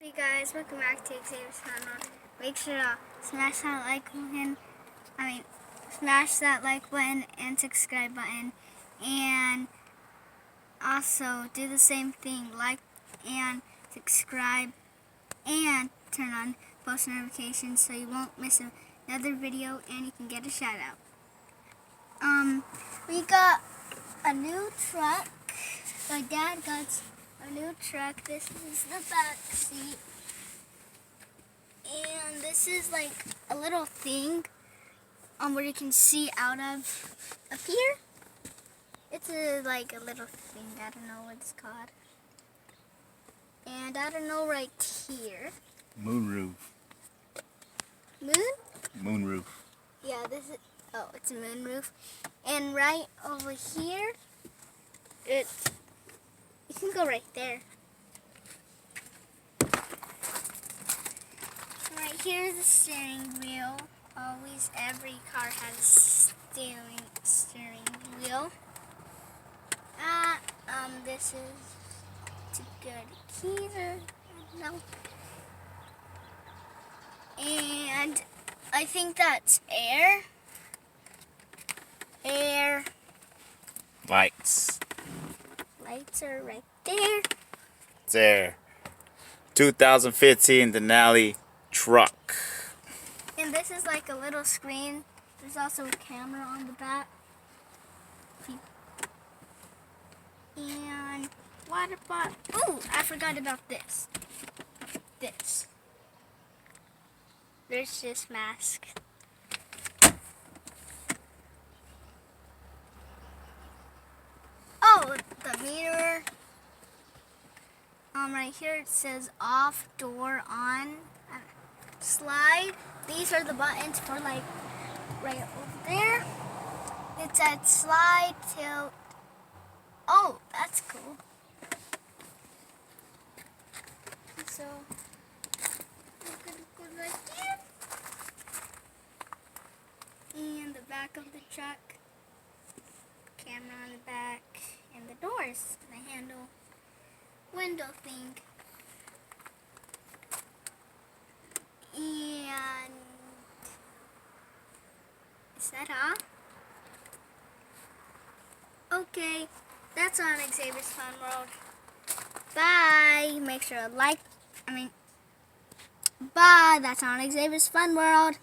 Hey guys, welcome back to Xavier's channel. Make sure to smash that like button. Smash that like button and subscribe button, and also do the same thing, like and subscribe, and turn on post notifications so you won't miss another video and you can get a shout out. We got a new truck. My dad got a new truck. This is the back seat. And this is like a little thing where you can see out of up here. It's like a little thing. I don't know what it's called. And I don't know right here. Moonroof. Moon? Moonroof. Yeah, this is. Oh, it's a moonroof. And right over here, you can go right there. Right here is the steering wheel. Always, every car has a steering wheel. This is to good keys, or I don't know. And I think that's air. Air. Lights. Lights are right there. It's there. 2015 Denali truck. And this is like a little screen. There's also a camera on the back. And water bottle. Oh, I forgot about this. This. There's this mask. Oh, the meter. Right here it says off, door, on, slide. These are the buttons for like right over there. It said slide, tilt. Oh, that's cool. So I'm gonna go right there. And the back of the truck. Camera on the back. And the doors. The handle. Window thing. And is that all? Okay, that's on Xavier's Fun World. Bye. Make sure to bye. That's on Xavier's Fun World.